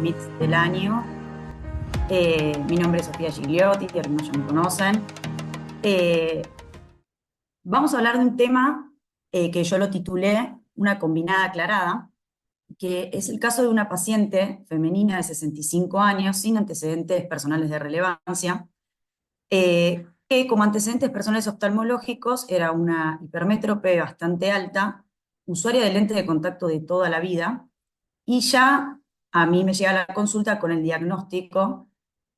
MITS del año. Mi nombre es Sofía Gigliotti, algunos ya me conocen. Eh, Vamos a hablar de un tema que yo lo titulé Una combinada aclarada, que es el caso de una paciente femenina de 65 años sin antecedentes personales de relevancia, que como antecedentes personales oftalmológicos era una hipermétrope bastante alta, usuaria de lentes de contacto de toda la vida, y ya a mí me llega la consulta con el diagnóstico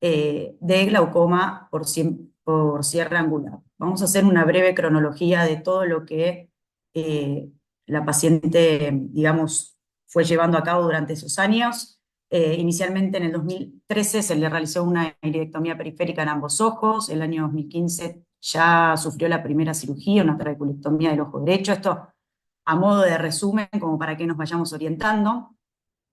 de glaucoma por cierre angular. Vamos a hacer una breve cronología de todo lo que eh, la paciente, digamos, fue llevando a cabo durante esos años. Inicialmente en el 2013 se le realizó una iridectomía periférica en ambos ojos. El año 2015 ya sufrió la primera cirugía, una trabeculectomía del ojo derecho. Esto a modo de resumen, como para que nos vayamos orientando.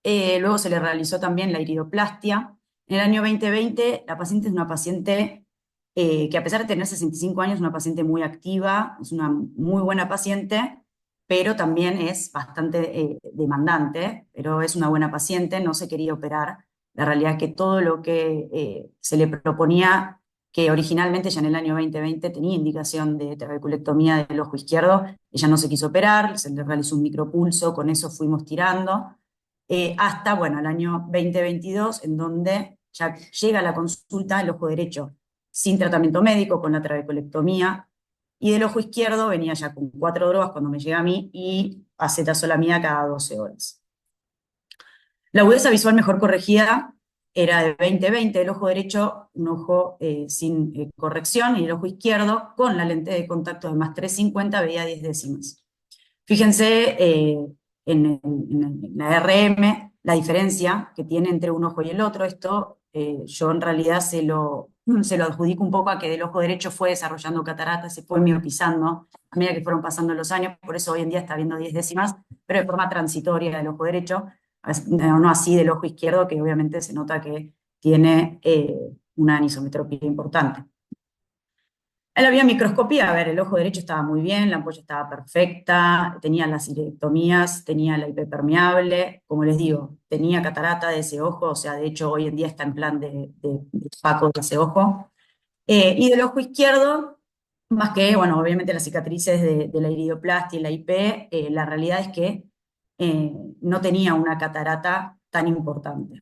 Luego se le realizó también la iridoplastia. En el año 2020, la paciente es una paciente que a pesar de tener 65 años, es una paciente muy activa, es una muy buena paciente, pero también es bastante demandante, pero es una buena paciente, no se quería operar. La realidad es que todo lo que se le proponía, que originalmente ya en el año 2020 tenía indicación de trabeculectomía del ojo izquierdo, ella no se quiso operar, se le realizó un micropulso, con eso fuimos tirando hasta, bueno, el año 2022, en donde ya llega la consulta del ojo derecho sin tratamiento médico, con la trabeculectomía, y del ojo izquierdo venía ya con 4 drogas cuando me llega a mí y acetazolamida cada 12 horas. La agudeza visual mejor corregida era de 20/20, el ojo derecho un ojo sin corrección, y el ojo izquierdo con la lente de contacto de más 350 veía 10 décimas. Fíjense en la RM la diferencia que tiene entre un ojo y el otro. Esto yo en realidad se lo adjudico un poco a que del ojo derecho fue desarrollando cataratas, se fue miopizando a medida que fueron pasando los años, por eso hoy en día está viendo 10 décimas, pero de forma transitoria del ojo derecho, no así del ojo izquierdo, que obviamente se nota que tiene una anisometropía importante. En la biomicroscopía, a ver, el ojo derecho estaba muy bien, la ampolla estaba perfecta, tenía las iridectomías, tenía la IP permeable, como les digo, tenía catarata de ese ojo, o sea, de hecho hoy en día está en plan de Paco de ese ojo. Y del ojo izquierdo, más que, bueno, obviamente las cicatrices de la iridoplastia y la IP, la realidad es que no tenía una catarata tan importante.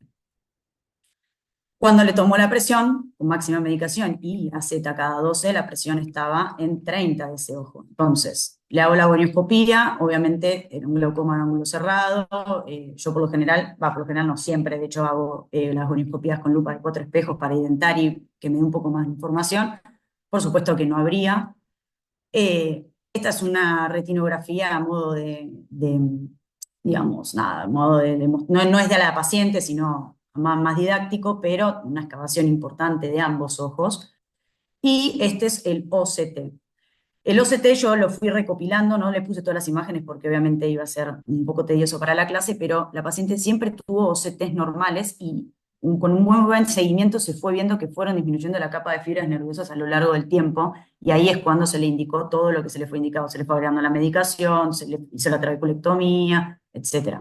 Cuando le tomó la presión, con máxima medicación y aceta cada 12, la presión estaba en 30 de ese ojo. Entonces, le hago la gonioscopía, obviamente era un glaucoma de ángulo cerrado. Yo por lo general, por lo general no siempre, de hecho hago las gonioscopías con lupa de 4 espejos para identar y que me dé un poco más de información. Por supuesto que no habría. Esta es una retinografía a modo digamos, nada, a modo no es de la paciente, sino más didáctico, pero una excavación importante de ambos ojos. Y este es el OCT. El OCT yo lo fui recopilando, no le puse todas las imágenes porque obviamente iba a ser un poco tedioso para la clase, pero la paciente siempre tuvo OCTs normales y con un muy buen seguimiento se fue viendo que fueron disminuyendo la capa de fibras nerviosas a lo largo del tiempo, y ahí es cuando se le indicó todo lo que se le fue indicado. Se le fue agregando la medicación, se le hizo la trabeculectomía, etc.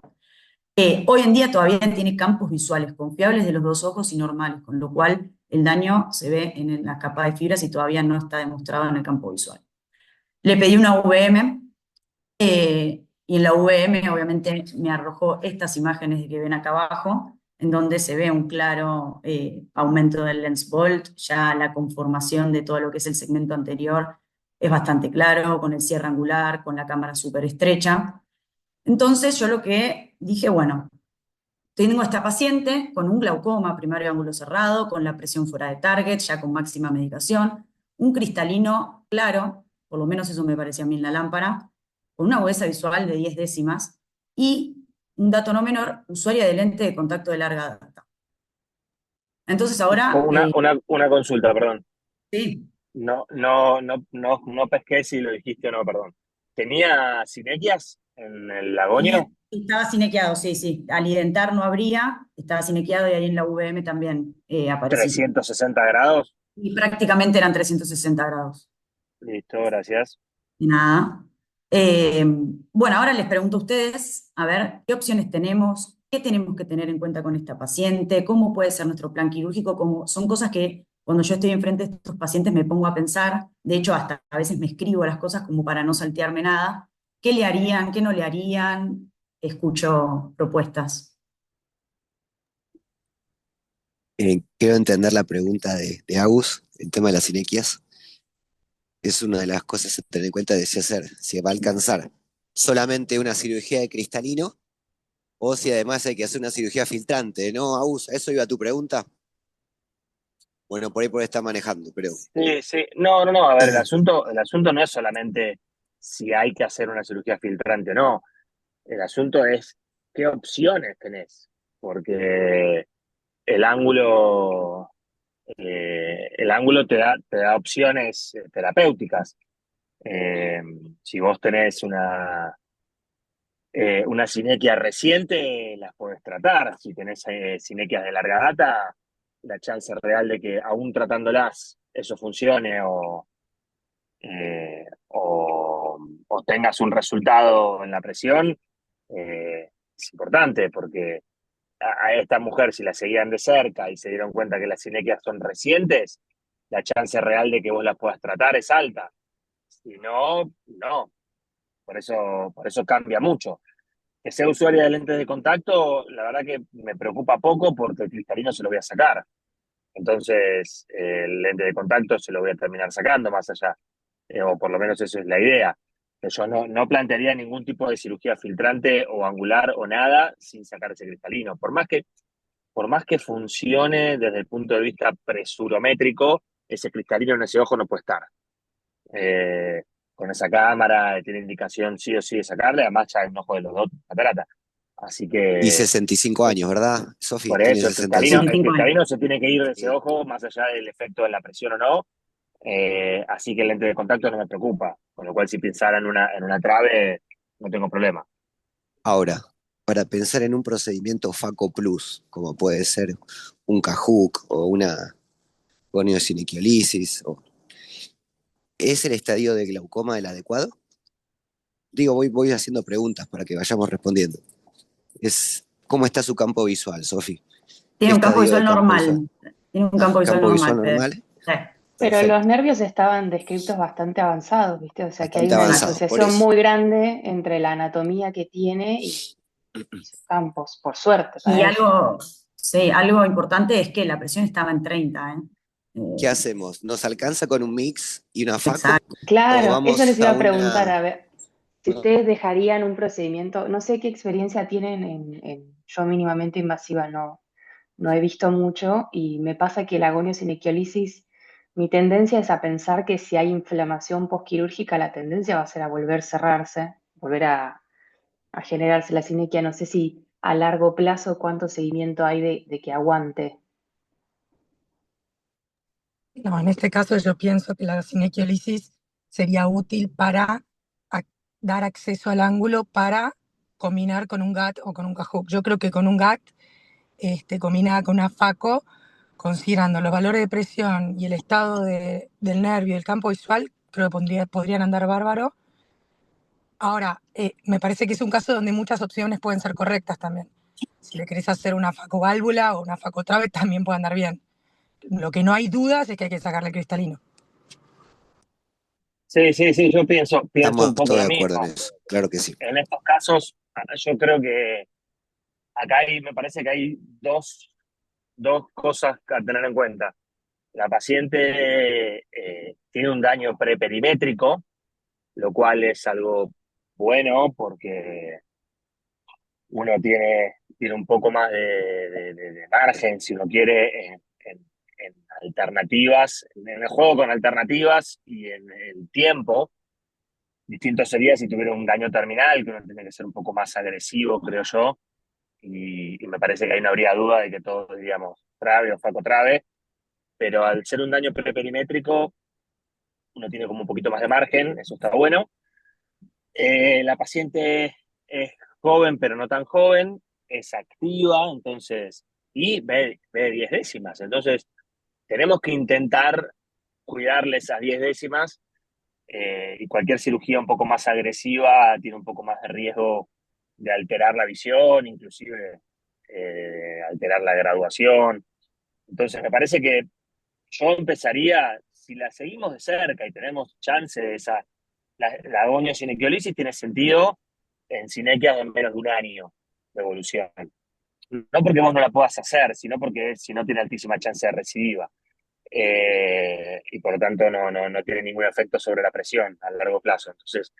Hoy en día todavía tiene campos visuales confiables de los dos ojos y normales, con lo cual el daño se ve en la capa de fibras y todavía no está demostrado en el campo visual. Le pedí una VM y en la VM obviamente me arrojó estas imágenes que ven acá abajo, en donde se ve un claro aumento del lens bolt, ya la conformación de todo lo que es el segmento anterior es bastante claro, con el cierre angular, con la cámara súper estrecha. Entonces yo lo que dije, bueno, tengo a esta paciente con un glaucoma primario de ángulo cerrado, con la presión fuera de target, ya con máxima medicación, un cristalino claro, por lo menos eso me parecía a mí en la lámpara, con una agudeza visual de 10 décimas y un dato no menor, usuaria de lente de contacto de larga data. Entonces ahora, Una consulta, perdón. sí, No pesqué si lo dijiste o no, perdón. ¿Tenía sinequias en el agonio? estaba cinequeado, sí, sí. Al identar no habría, estaba cinequeado y ahí en la VM también aparecía. 360 grados. Y prácticamente eran 360 grados. Listo, gracias. De nada. Bueno, ahora les pregunto a ustedes, a ver, ¿qué opciones tenemos? qué tenemos que tener en cuenta con esta paciente, cómo puede ser nuestro plan quirúrgico, son cosas que cuando yo estoy enfrente de estos pacientes me pongo a pensar, de hecho hasta a veces me escribo las cosas como para no saltearme nada, qué le harían, qué no le harían, escucho propuestas. Quiero entender la pregunta de Agus, el tema de las inequias. Es una de las cosas a tener en cuenta de si va a alcanzar solamente una cirugía de cristalino o si además hay que hacer una cirugía filtrante, ¿no, Agus? ¿A eso iba tu pregunta? Bueno, por ahí está manejando, pero Sí, sí. No, no, no. A ver, el asunto no es solamente si hay que hacer una cirugía filtrante o no. El asunto es qué opciones tenés. Porque el ángulo, el ángulo te da opciones terapéuticas. Eh, si vos tenés una sinequia reciente, las podés tratar. Si tenés sinequias de larga data, la chance real de que aún tratándolas eso funcione o tengas un resultado en la presión, es importante porque a esta mujer, si la seguían de cerca y se dieron cuenta que las sinequias son recientes, la chance real de que vos las puedas tratar es alta. Si no, no. Por eso cambia mucho. Que sea usuaria de lentes de contacto, la verdad que me preocupa poco porque el cristalino se lo voy a sacar. Entonces, el lente de contacto se lo voy a terminar sacando más allá, o por lo menos eso es la idea. Que yo no plantearía ningún tipo de cirugía filtrante o angular o nada sin sacar ese cristalino. Por más que funcione desde el punto de vista presurométrico, ese cristalino en ese ojo no puede estar. Eh, con esa cámara tiene indicación sí o sí de sacarle, además ya en un ojo de los dos catarata. Así y que 65 años, ¿verdad? Sofi, por tiene eso el cristalino, el 65 años. cristalino se tiene que ir de ese Sí. ojo, más allá del efecto de la presión o no. Así que el lente de contacto no me preocupa. Con lo cual, si pensara en una trave, no tengo problema. Ahora, para pensar en un procedimiento Faco Plus, como puede ser un Cajuc o una goniosiniquiolisis, ¿es el estadio de glaucoma el adecuado? Digo, voy haciendo preguntas para que vayamos respondiendo. ¿Cómo está su campo visual, Sofi? ¿Qué Tiene un campo estadio de visual campo visual? normal, tiene un campo Ah, visual campo visual normal, Fede. normal. Sí, Pero los Perfecto. nervios estaban descritos bastante avanzados, ¿viste? O sea que hay Bastante una avanzado, por disociación eso. muy grande entre la anatomía que tiene y sus campos, por suerte y para ella. algo, sí, algo importante es que la presión estaba en 30, ¿eh? ¿Qué Eh, hacemos? ¿Nos alcanza con un mix y una Faco? exacto. ¿O Claro, eso les vamos iba a a preguntar, una... a ver, si ustedes dejarían un procedimiento, no sé qué experiencia tienen yo mínimamente invasiva no he visto mucho y me pasa que la agoniosiniquiolisis, mi tendencia es a pensar que si hay inflamación postquirúrgica, la tendencia va a ser a volver a cerrarse, volver a generarse la sinequia. No sé si a largo plazo cuánto seguimiento hay de que aguante. No, en este caso yo pienso que la cinequiolisis sería útil para ac- dar acceso al ángulo para combinar con un GAT o con un CAJUC. Yo creo que con un GAT, combinada con una FACO, considerando los valores de presión y el estado del nervio y el campo visual, creo que podrían andar bárbaro. Ahora, me parece que es un caso donde muchas opciones pueden ser correctas también. Si le querés hacer una facoválvula o una facotrave, también puede andar bien. Lo que no hay dudas es que hay que sacarle el cristalino. Sí, sí, sí, yo pienso un Estamos poco todos lo de acuerdo en mismo. eso, claro que sí. En estos casos, yo creo que acá me parece que hay dos cosas a tener en cuenta. La paciente tiene un daño preperimétrico, lo cual es algo bueno porque uno tiene un poco más de margen, si uno quiere, en alternativas, en el juego con alternativas y en el tiempo. Distinto sería si tuviera un daño terminal, que uno tiene que ser un poco más agresivo, creo yo, y me parece que ahí no habría duda de que todos diríamos trave o faco trave, pero al ser un daño preperimétrico, uno tiene como un poquito más de margen, eso está bueno. La paciente es joven, pero no tan joven, es activa, entonces, y ve 10 décimas. Entonces, tenemos que intentar cuidarle esas 10 décimas y cualquier cirugía un poco más agresiva tiene un poco más de riesgo de alterar la visión, inclusive alterar la graduación. Entonces, me parece que yo empezaría, si la seguimos de cerca y tenemos chance de esa, la goniocinectiolisis tiene sentido en sinequias de menos de un año de evolución. No porque vos no la puedas hacer, sino porque si no tiene altísima chance de recidiva. Y por lo tanto no tiene ningún efecto sobre la presión a largo plazo. Entonces,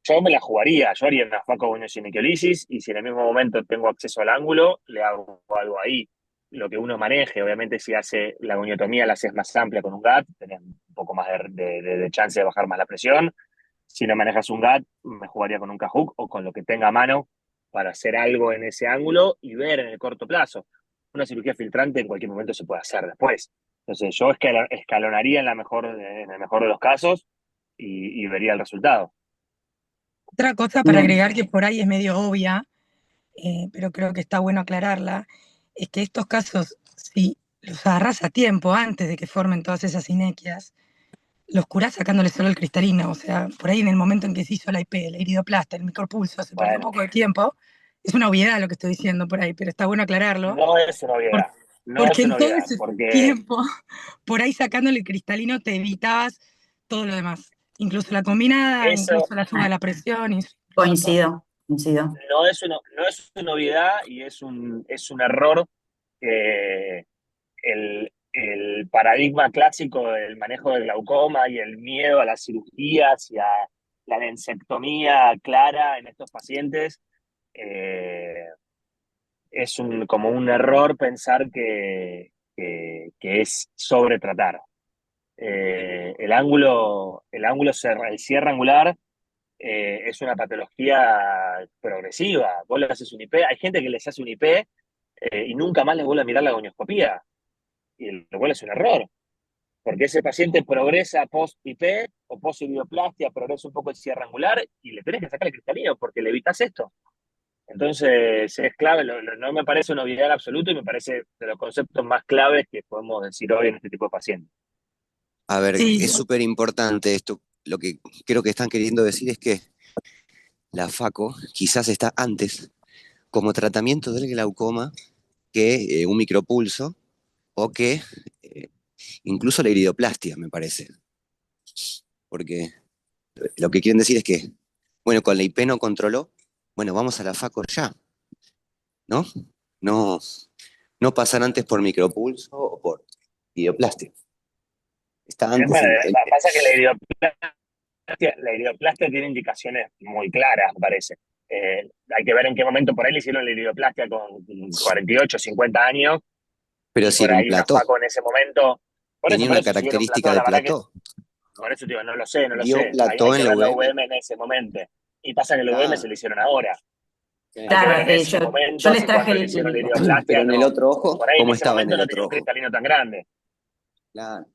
yo me la jugaría, yo haría una facogoniocinectiolisis y si en el mismo momento tengo acceso al ángulo, le hago algo ahí. Lo que uno maneje, obviamente si hace la goniotomía la haces más amplia con un GAT, tenés un poco más de chance de bajar más la presión. Si no manejas un GAT, me jugaría con un Cajuc o con lo que tenga a mano para hacer algo en ese ángulo y ver en el corto plazo. Una cirugía filtrante en cualquier momento se puede hacer después. Entonces yo escalonaría en el mejor de los casos y vería el resultado. Otra cosa para Bien. agregar que por ahí es medio obvia, pero creo que está bueno aclararla, es que estos casos, si los agarrás a tiempo, antes de que formen todas esas inequias, los curás sacándole solo el cristalino. O sea, por ahí en el momento en que se hizo la IP, la iridoplastia, el micropulso, se perdió un Bueno, poco de tiempo. Es una obviedad lo que estoy diciendo por ahí, pero está bueno aclararlo, no es una por- obviedad, no porque es en una todo obviedad, ese porque tiempo, por ahí sacándole el cristalino, te evitabas todo lo demás. Incluso la combinada, eso incluso la suba de la presión, incluso todo. Coincido. no es una obviedad y es un error que el paradigma clásico del manejo del glaucoma y el miedo a las cirugías y a la densectomía clara en estos pacientes, eh, es como un error pensar que es sobretratar. El cierre angular es una patología progresiva. Vos le haces un IP, hay gente que les hace un IP y nunca más les vuelve a mirar la gonioscopía, y lo cual es un error, porque ese paciente progresa post-IP o post-iridioplastia, progresa un poco el cierre angular y le tenés que sacar el cristalino porque le evitas esto. Entonces es clave, no me parece una obviedad en absoluto y me parece de los conceptos más claves que podemos decir hoy en este tipo de pacientes. A ver, Sí, es súper importante esto. Lo que creo que están queriendo decir es que la FACO quizás está antes como tratamiento del glaucoma que un micropulso o que eh, incluso la iridoplastia, me parece. Porque lo que quieren decir es que, bueno, con la IP no controló, bueno, vamos a la FACO ya, ¿no? No, no pasar antes por micropulso o por iridoplastia. Está antes Bueno, el pasa que la iridoplastia tiene indicaciones muy claras, me parece. Hay que ver en qué momento por ahí le hicieron la iridoplastia con 48, 50 años, pero y si por era un ahí una plató, FACO en ese momento. tenía Por una eso, si era un característica plató, de la verdad que, plató, por ¿no? eso, tío, no lo sé, no lo Dio sé. Hay plató en que la ver la UVM. UVM en ese momento. Y pasa que la UVM se Claro, le hicieron ahora. Hay que ver Claro, en ese yo momento les si traje cuando le hicieron la iridoplastia pero en el no. otro ojo, Por ahí en ¿cómo ese estaba en momento el no otro tenía un ojo? cristalino tan grande. Claro.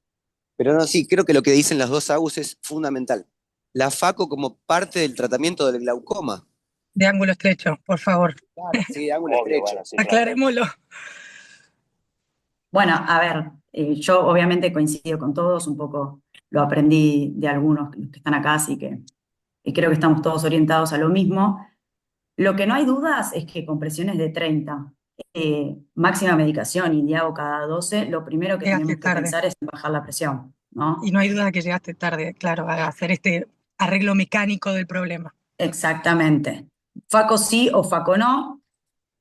Pero no, sí, creo que lo que dicen las dos AUS es fundamental. La FACO como parte del tratamiento del glaucoma. de ángulo estrecho, por favor. Claro, sí, ángulo Obvio, estrecho. bueno, sí, claro. Aclarémoslo. Bueno, a ver, yo obviamente coincido con todos, un poco lo aprendí de algunos los que están acá, así que creo que estamos todos orientados a lo mismo. Lo que no hay dudas es que con presiones de 30, máxima medicación y Diago cada 12, lo primero que Llegaste tenemos que tarde. pensar es en bajar la presión, Y ¿no? no hay duda que llegaste tarde, claro, a hacer este arreglo mecánico del problema. Exactamente. Faco sí o Faco no,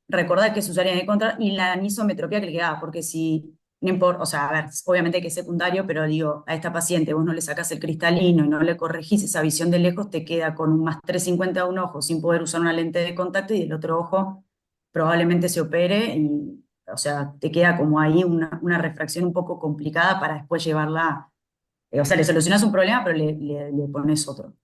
recordar que se usaría en el contra y la anisometropía que le quedaba, porque si, no importa, o sea, a ver, obviamente que es secundario, pero digo, a esta paciente vos no le sacás el cristalino y no le corregís esa visión de lejos, te queda con un más 350 de un ojo sin poder usar una lente de contacto y del otro ojo probablemente se opere y, o sea, te queda como ahí una refracción un poco complicada para después llevarla, o sea, le solucionás un problema, pero le pones otro.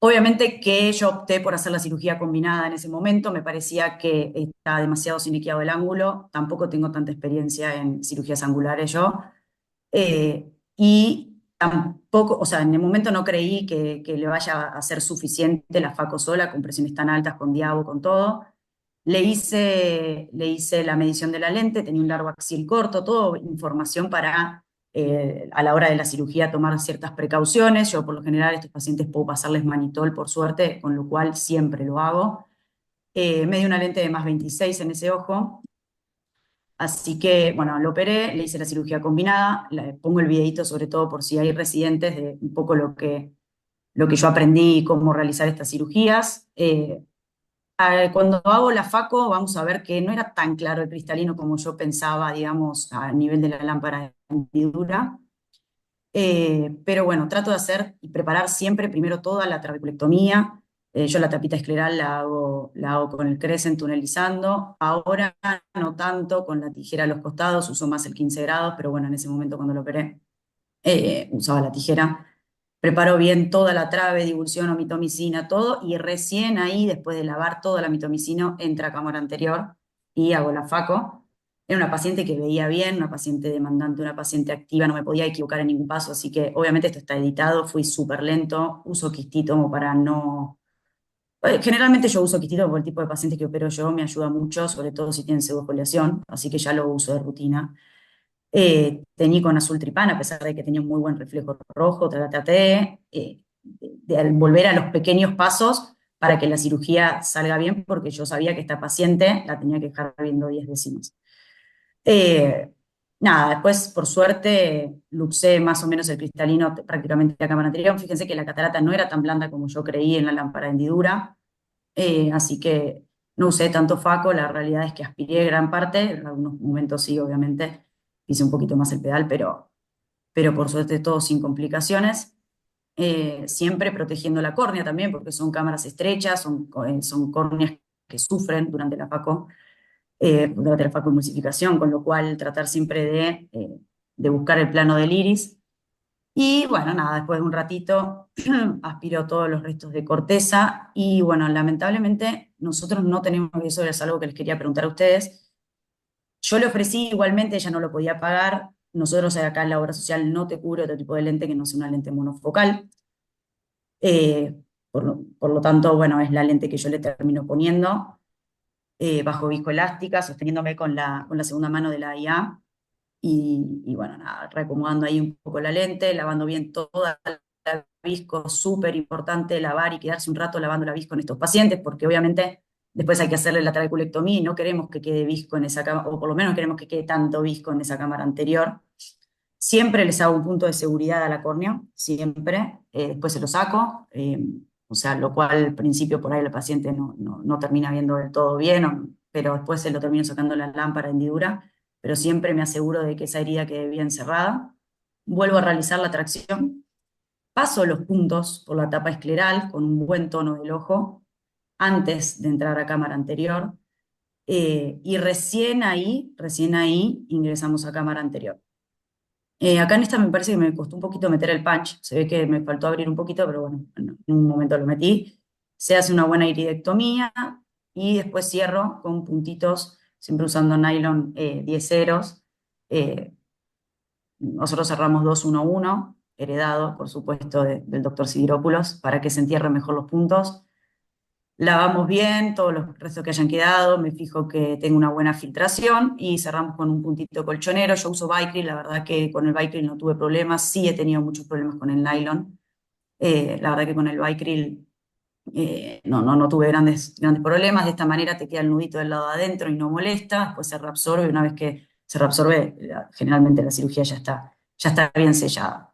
Obviamente que yo opté por hacer la cirugía combinada en ese momento, me parecía que estaba demasiado siniqueado el ángulo, tampoco tengo tanta experiencia en cirugías angulares yo, y tampoco, o sea, en el momento no creí que le vaya a ser suficiente la Faco sola, con presiones tan altas, con Diabo, con todo. Le hice la medición de la lente, tenía un largo axial corto, todo información para a la hora de la cirugía tomar ciertas precauciones. Yo por lo general a estos pacientes puedo pasarles manitol por suerte, con lo cual siempre lo hago. Me dio una lente de +26 en ese ojo. Así que, bueno, lo operé, le hice la cirugía combinada, pongo el videito sobre todo por si hay residentes de un poco lo que yo aprendí cómo realizar estas cirugías. Cuando hago la FACO, vamos a ver que no era tan claro el cristalino como yo pensaba, digamos, a nivel de la lámpara de hendidura. Pero bueno, trato de hacer y preparar siempre primero toda la trabeculectomía. Yo la tapita escleral la hago con el Crescent tunelizando. Ahora no tanto con la tijera a los costados, uso más el 15 grados, pero bueno, en ese momento cuando lo operé usaba la tijera. Preparo bien toda la trabe, divulsión, mitomicina, todo, y recién ahí, después de lavar toda la mitomicina, entra a cámara anterior y hago la FACO. Era una paciente que veía bien, una paciente demandante, una paciente activa, no me podía equivocar en ningún paso, así que obviamente esto está editado, fui súper lento, uso quistito como para no... Generalmente yo uso quistito por el tipo de paciente que opero yo, me ayuda mucho, sobre todo si tienen pseudofoliación, así que ya lo uso de rutina. Teñí con azul tripán, a pesar de que tenía un muy buen reflejo rojo, traté de volver a los pequeños pasos para que la cirugía salga bien, porque yo sabía que esta paciente la tenía que dejar viendo 10 décimas. Nada, después, por suerte, luxé más o menos el cristalino prácticamente a cámara anterior. Fíjense que la catarata no era tan blanda como yo creí en la lámpara de hendidura, así que no usé tanto FACO, la realidad es que aspiré gran parte, en algunos momentos sí, obviamente, hice un poquito más el pedal, pero por suerte todo sin complicaciones. Siempre protegiendo la córnea también, porque son cámaras estrechas, son córneas que sufren durante la facoemulsificación, con lo cual tratar siempre de buscar el plano del iris. Y bueno, nada, después de un ratito aspiró todos los restos de corteza y bueno, lamentablemente nosotros no tenemos, y eso es algo que les quería preguntar a ustedes. Yo le ofrecí igualmente, ella no lo podía pagar. Nosotros acá en la obra social no te cubre otro tipo de lente que no sea una lente monofocal. Por lo tanto, bueno, es la lente que yo le termino poniendo bajo viscoelástica, sosteniéndome con la segunda mano de la IA. Y bueno, nada, reacomodando ahí un poco la lente, lavando bien toda la visco, súper importante lavar y quedarse un rato lavando la visco en estos pacientes, porque obviamente después hay que hacerle la trabeculectomía y no queremos que quede visco en esa cámara, o por lo menos queremos que quede tanto visco en esa cámara anterior. Siempre les hago un punto de seguridad a la córnea, siempre, después se lo saco, o sea, lo cual al principio por ahí el paciente no termina viendo del todo bien, pero después se lo termino sacando la lámpara hendidura, pero siempre me aseguro de que esa herida quede bien cerrada. Vuelvo a realizar la tracción, paso los puntos por la tapa escleral con un buen tono del ojo antes de entrar a cámara anterior, y recién ahí ingresamos a cámara anterior. Acá en esta me parece que me costó un poquito meter el punch, se ve que me faltó abrir un poquito, pero bueno, en un momento lo metí. Se hace una buena iridectomía y después cierro con puntitos, siempre usando nylon 10 ceros. Eh, Nosotros cerramos 2-1-1, heredado, por supuesto, del doctor Sidiropoulos, para que se entierren mejor los puntos. Lavamos bien todos los restos que hayan quedado, me fijo que tenga una buena filtración y cerramos con un puntito colchonero. Yo uso Vicryl, la verdad que con el Vicryl no tuve problemas, sí he tenido muchos problemas con el nylon. La verdad que con el Vicryl no tuve grandes problemas. De esta manera te queda el nudito del lado de adentro y no molesta, después se reabsorbe. Una vez que se reabsorbe, generalmente la cirugía ya está bien sellada.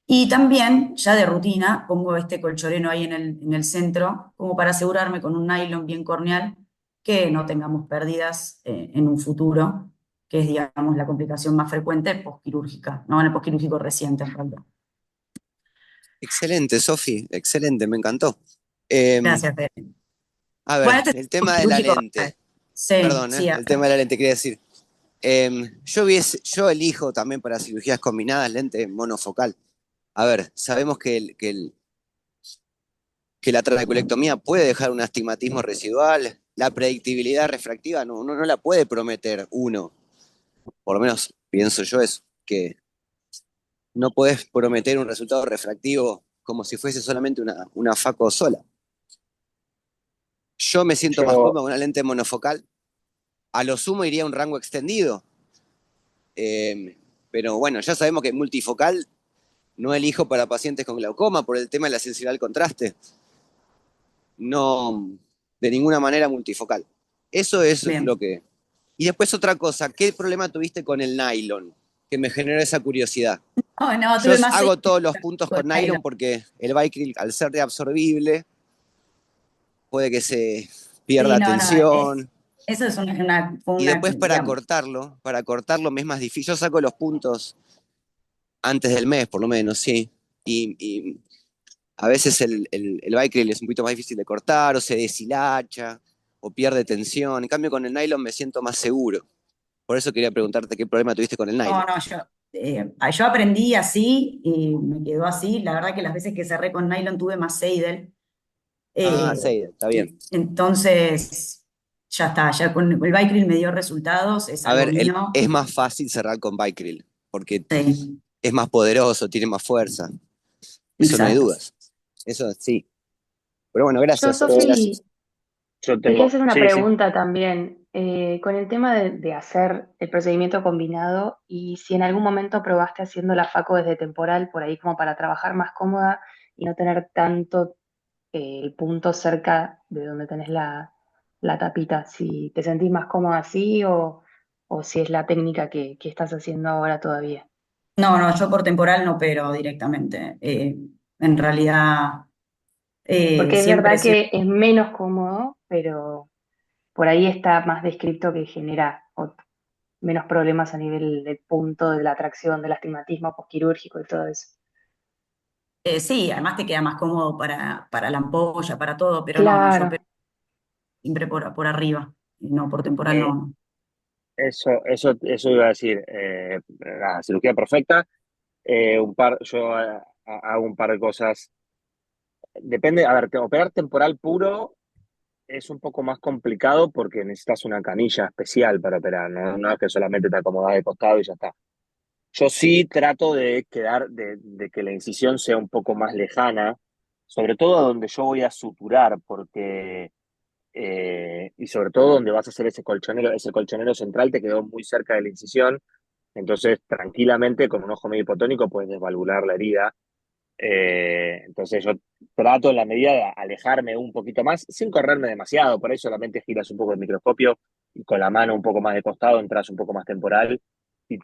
Y también, ya de rutina, pongo este colchonero ahí en el centro, como para asegurarme con un nylon bien corneal que no tengamos pérdidas en un futuro, que es, digamos, la complicación más frecuente postquirúrgica, no en el postquirúrgico reciente, en realidad. Excelente, Sofi, excelente, me encantó. Em, Gracias, Fede. a Bueno, ver, este es el tema de la postquirúrgico. lente, Sí, perdón, sí, el tema de la lente, quería decir. Yo elijo también para cirugías combinadas lente monofocal. A ver, sabemos que la trabeculectomía puede dejar un astigmatismo residual, la predictibilidad refractiva no la puede prometer uno, por lo menos pienso yo eso, que no podés prometer un resultado refractivo como si fuese solamente una FACO sola. Yo me siento más Yo, cómodo con una lente monofocal, a lo sumo iría a un rango extendido, pero bueno, ya sabemos que multifocal no elijo para pacientes con glaucoma por el tema de la sensibilidad al contraste. no de ninguna manera multifocal. Eso es Bien. lo que... Y después otra cosa, ¿qué problema tuviste con el nylon? Que me generó esa curiosidad. No, no, Yo tuve más hago seguidores todos los puntos con con nylon nylon. porque el Bicryl, al ser reabsorbible, puede que se Sí, pierda no, no, tensión. eso es fue Y una, después digamos, para cortarlo me es más difícil. Yo saco los puntos antes del mes, por lo menos, sí. Y a veces el Bicryl es un poquito más difícil de cortar, o se deshilacha, o pierde tensión. En cambio, con el nylon me siento más seguro. Por eso quería preguntarte qué problema tuviste con el no, nylon. no, yo aprendí así y me quedó así. La verdad que las veces que cerré con nylon tuve más Seidel. Ah, Eh, sí, está bien. entonces, ya está, ya con el Bicryl me dio resultados, es A algo ver, mío. es más fácil cerrar con Bicryl, porque Sí, es más poderoso, tiene más fuerza. Eso no hay exacto. dudas. Eso sí. Pero bueno, Yo, gracias, Sofía, gracias. Sofi, Yo te quería tengo, hacer una sí, sí. pregunta también. Con el tema de hacer el procedimiento combinado y si en algún momento probaste haciendo la faco desde temporal, por ahí como para trabajar más cómoda y no tener tanto el punto cerca de donde tenés la tapita, si te sentís más cómoda así o si es la técnica que estás haciendo ahora todavía. No, no, yo por temporal no opero directamente. En realidad, Porque es siempre, verdad siempre. que es menos cómodo, pero por ahí está más descrito que genera menos problemas a nivel del punto, de la atracción, del astigmatismo posquirúrgico y todo eso. Sí, además te queda más cómodo para la ampolla, para todo, pero no, no, yo Claro, opero siempre por arriba. No, por temporal no, Eh, no. eso iba a decir. La cirugía perfecta. Yo hago un par de cosas. Depende, a ver, operar temporal puro es un poco más complicado porque necesitas una canilla especial para operar, ¿no? No es que solamente te acomodas de costado y ya está. Yo sí trato de que la incisión sea un poco más lejana, sobre todo a donde yo voy a suturar, porque, y sobre todo donde vas a hacer ese colchonero central te quedó muy cerca de la incisión, entonces tranquilamente con un ojo medio hipotónico puedes desvalvular la herida. Entonces yo trato en la medida de alejarme un poquito más, sin correrme demasiado, por ahí solamente giras un poco el microscopio y con la mano un poco más de costado entras un poco más temporal y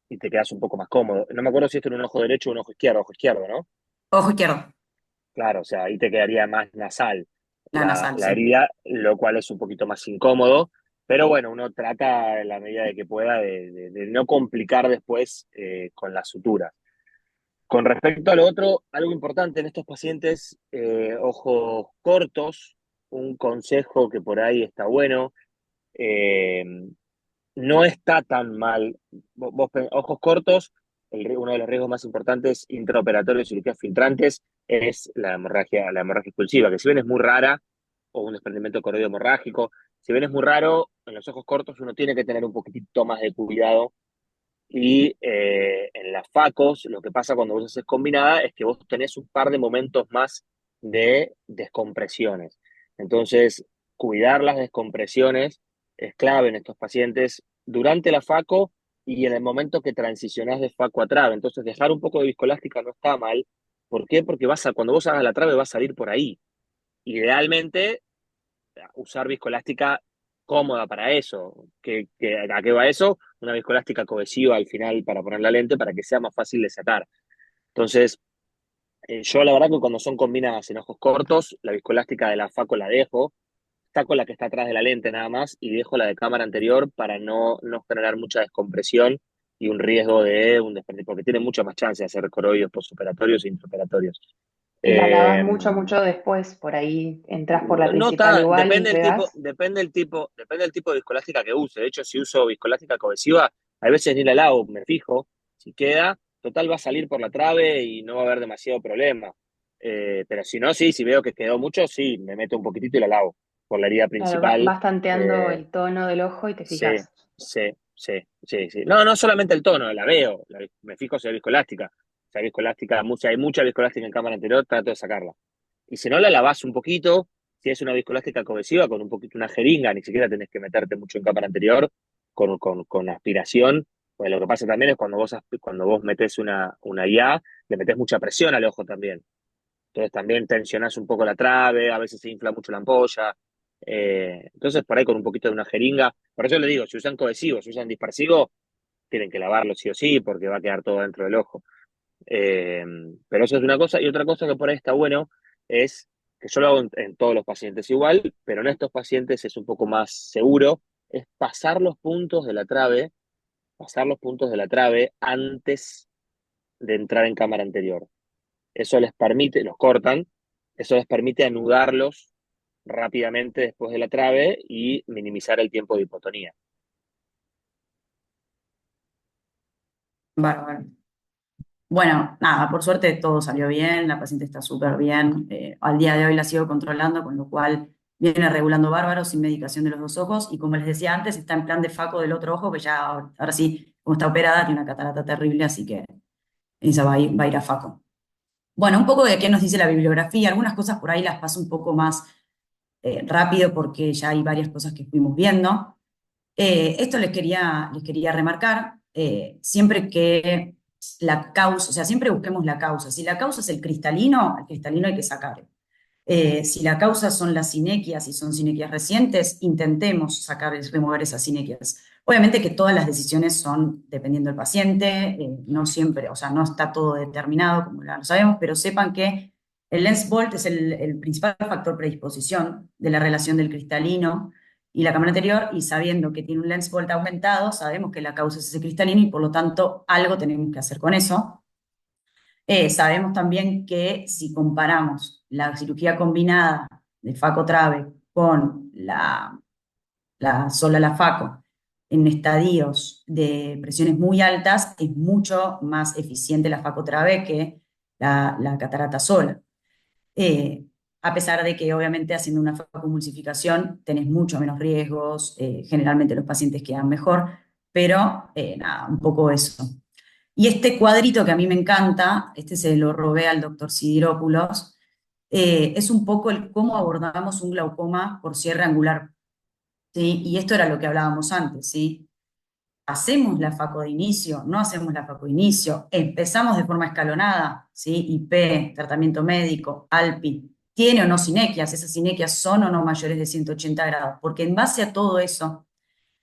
y te quedas un poco más cómodo. No me acuerdo si esto era un ojo derecho o un ojo izquierdo, ¿no? Ojo izquierdo, Claro, o sea, ahí te quedaría más nasal la nasal, la sí. herida, lo cual es un poquito más incómodo, pero bueno, uno trata en la medida de que pueda de no complicar después con las suturas. Con respecto a lo otro, algo importante en estos pacientes, ojos cortos, un consejo que por ahí está bueno, eh, no está tan mal. Ojos cortos, uno de los riesgos más importantes intraoperatorios y cirugías filtrantes es la hemorragia expulsiva, que si bien es muy rara, o un desprendimiento corroído hemorrágico, si bien es muy raro, en los ojos cortos uno tiene que tener un poquitito más de cuidado y en las FACOS, lo que pasa cuando vos haces combinada es que vos tenés un par de momentos más de descompresiones. Entonces, cuidar las descompresiones es clave en estos pacientes durante la FACO y en el momento que transicionás de FACO a trave. Entonces, dejar un poco de viscoelástica no está mal. ¿Por qué? Porque cuando vos hagas la trave va a salir por ahí. Idealmente, usar viscoelástica cómoda para eso. ¿A qué va eso? Una viscoelástica cohesiva al final para poner la lente para que sea más fácil de sacar. Entonces, yo la verdad que cuando son combinadas en ojos cortos, la viscoelástica de la Faco la dejo, saco la que está atrás de la lente nada más y dejo la de cámara anterior para no generar mucha descompresión y un riesgo de un desprendimiento, porque tiene mucha más chance de hacer coroides postoperatorios e intraoperatorios. y la lavas Eh, mucho, mucho después, por ahí entras por la no principal igual y pegás. depende del tipo de viscoelástica que use. De hecho, si uso viscoelástica cohesiva, a veces ni la lavo, me fijo. Si queda, total va a salir por la trave y no va a haber demasiado problema. Pero si no, sí, si veo que quedó mucho, sí, me meto un poquitito y la lavo por la herida Claro, principal. vas tanteando Eh, el tono del ojo y te sí, fijas. sí. No, no solamente el tono, la veo, me fijo si hay viscoelástica. Si hay viscoelástica, si hay mucha viscoelástica en cámara anterior, trato de sacarla. Y si no, la lavás un poquito. Si es una viscoelástica cohesiva, con un poquito una jeringa, ni siquiera tenés que meterte mucho en cámara anterior, con aspiración. Pues lo que pasa también es cuando vos metés una IA, le metés mucha presión al ojo también. Entonces también tensionás un poco la trave, a veces se infla mucho la ampolla. Entonces por ahí con un poquito de una jeringa. Por eso le digo, si usan cohesivo, si usan dispersivo, tienen que lavarlo sí o sí, porque va a quedar todo dentro del ojo. Eh, pero eso es una cosa. Y otra cosa que por ahí está bueno es que yo lo hago en todos los pacientes igual, pero en estos pacientes es un poco más seguro, es pasar los puntos de la trave antes de entrar en cámara anterior. Eso les permite, los cortan, eso les permite anudarlos rápidamente después de la trave y minimizar el tiempo de hipotonía. Bárbaro. Bueno, nada, por suerte todo salió bien, la paciente está súper bien. Al día de hoy la sigo controlando, con lo cual viene regulando bárbaro, sin medicación de los dos ojos. Y como les decía antes, está en plan de faco del otro ojo, que ya ahora sí, como está operada, tiene una catarata terrible, así que esa va a ir a faco. Bueno, un poco de qué nos dice la bibliografía, algunas cosas por ahí las paso un poco más rápido porque ya hay varias cosas que fuimos viendo. Esto les quería remarcar, siempre que la causa, o sea, siempre busquemos la causa. Si la causa es el cristalino hay que sacarlo. Si la causa son las sinequias y son sinequias recientes, intentemos remover esas sinequias. Obviamente que todas las decisiones son dependiendo del paciente, no siempre, o sea, no está todo determinado, como ya lo sabemos, pero sepan que el lens bolt es el principal factor predisposición de la relación del cristalino y la cámara anterior, y sabiendo que tiene un lens bolt aumentado, sabemos que la causa es ese cristalino y por lo tanto algo tenemos que hacer con eso. Sabemos también que si comparamos la cirugía combinada de Faco-Trave con sola la Faco en estadios de presiones muy altas, es mucho más eficiente la Faco-Trave que la catarata sola. Eh, a pesar de que obviamente haciendo una facomulsificación tenés mucho menos riesgos, generalmente los pacientes quedan mejor, pero nada, un poco eso. Y este cuadrito que a mí me encanta, este se lo robé al doctor Sidiropoulos, es un poco el cómo abordamos un glaucoma por cierre angular, ¿sí? Y esto era lo que hablábamos antes, ¿sí? Hacemos la faco de inicio, no hacemos la faco de inicio, empezamos de forma escalonada, ¿sí? IP, tratamiento médico, ALPI, ¿tiene o no sinequias? Esas sinequias son o no mayores de 180 grados, porque en base a todo eso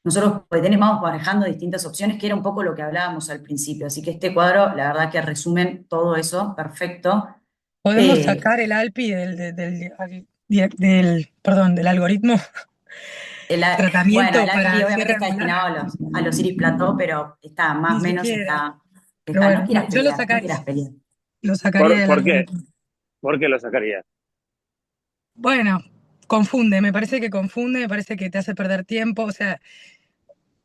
nosotros pues, vamos barajando distintas opciones, que era un poco lo que hablábamos al principio. Así que este cuadro, la verdad que resumen todo eso, perfecto. Podemos Eh, sacar el ALPI perdón, del algoritmo bueno, tratamiento el para ALPI el obviamente cierre está angular. destinado a los iris plató, pero está más Ni o menos, siquiera. Pero no bueno, quieras yo pelear, no quieras pelear. lo sacaría del ¿Por qué? algoritmo. ¿Por qué lo sacaría? Bueno, confunde, me parece que confunde, me parece que te hace perder tiempo. O sea,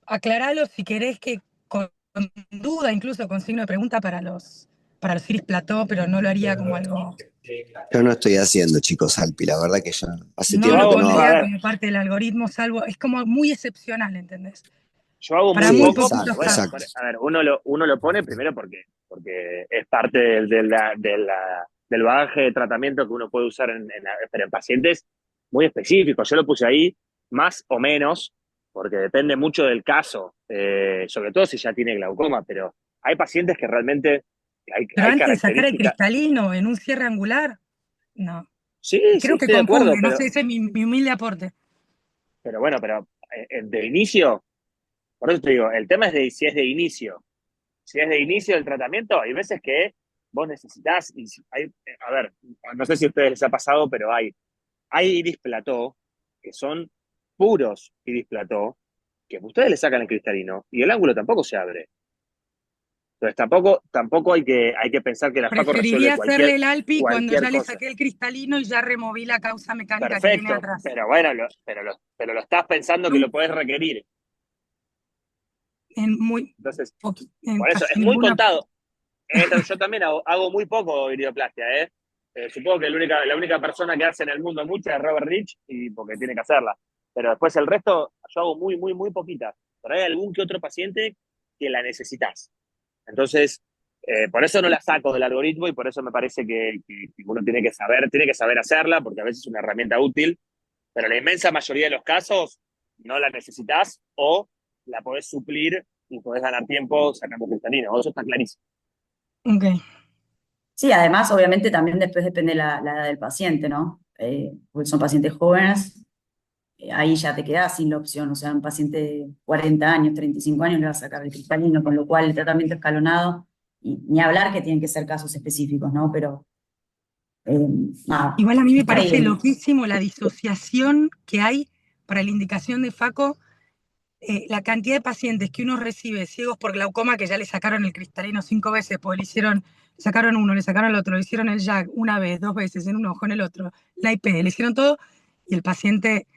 aclaralo si querés que con duda, incluso con signo de pregunta para los iris plató, pero no lo haría como algo. Yo no estoy haciendo, chicos, Alpi, la verdad que ya hace No Yo lo tiempo que hago, no a pondría hago. ver, como parte del algoritmo, salvo, es como muy excepcional, ¿entendés? yo hago Para muy Sí, muy poco, poquitos pero bueno, exacto. casos. a ver, uno lo pone primero porque es parte del bagaje de tratamiento que uno puede usar pero en pacientes muy específicos. Yo lo puse ahí más o menos, porque depende mucho del caso, sobre todo si ya tiene glaucoma, pero hay pacientes que realmente Pero hay antes de sacar el características. cristalino en un cierre angular, no. Sí, sí, Creo que estoy de acuerdo, confunde, no sé, ese es mi humilde aporte. pero bueno, pero de inicio, por eso te digo, el tema es de si es de inicio. Si es de inicio del tratamiento, hay veces que vos necesitas, a ver, no sé si a ustedes les ha pasado, pero hay iris plató que son puros iris plató, que ustedes le sacan el cristalino y el ángulo tampoco se abre. Entonces tampoco hay que pensar que la FACO resuelve Preferiría hacerle el ALPI cuando cualquier ya le cosa. saqué el cristalino y ya removí la causa mecánica que viene Perfecto, atrás. pero bueno, pero lo estás pensando que lo podés requerir. En muy Entonces, en por eso es casi muy ninguna. contado. Yo también hago muy poco irioplastia, ¿eh? Supongo que la única persona que hace en el mundo mucha es Robert Rich, y porque tiene que hacerla. Pero después el resto, yo hago muy poquita. Por ahí hay algún que otro paciente que la necesitas. Entonces, por eso no la saco del algoritmo y por eso me parece que uno tiene que saber hacerla, porque a veces es una herramienta útil, pero la inmensa mayoría de los casos no la necesitas o la podés suplir y podés ganar tiempo sacando cristalino. Eso está clarísimo. Ok. Sí, además, obviamente, también después depende la edad del paciente, ¿no? Porque son pacientes jóvenes, ahí ya te quedás sin la opción. O sea, un paciente de 40 años, 35 años le va a sacar el cristalino, con lo cual el tratamiento escalonado, y ni hablar que tienen que ser casos específicos, ¿no? Pero, eh, nada, Igual a mí me por parece ahí. loquísimo la disociación que hay para la indicación de FACO, la cantidad de pacientes que uno recibe ciegos por glaucoma que ya le sacaron el cristalino 5 veces, porque le sacaron uno, le sacaron el otro, le hicieron el JAK una vez, 2 veces, en un ojo, en el otro, la IP, le hicieron todo, y el paciente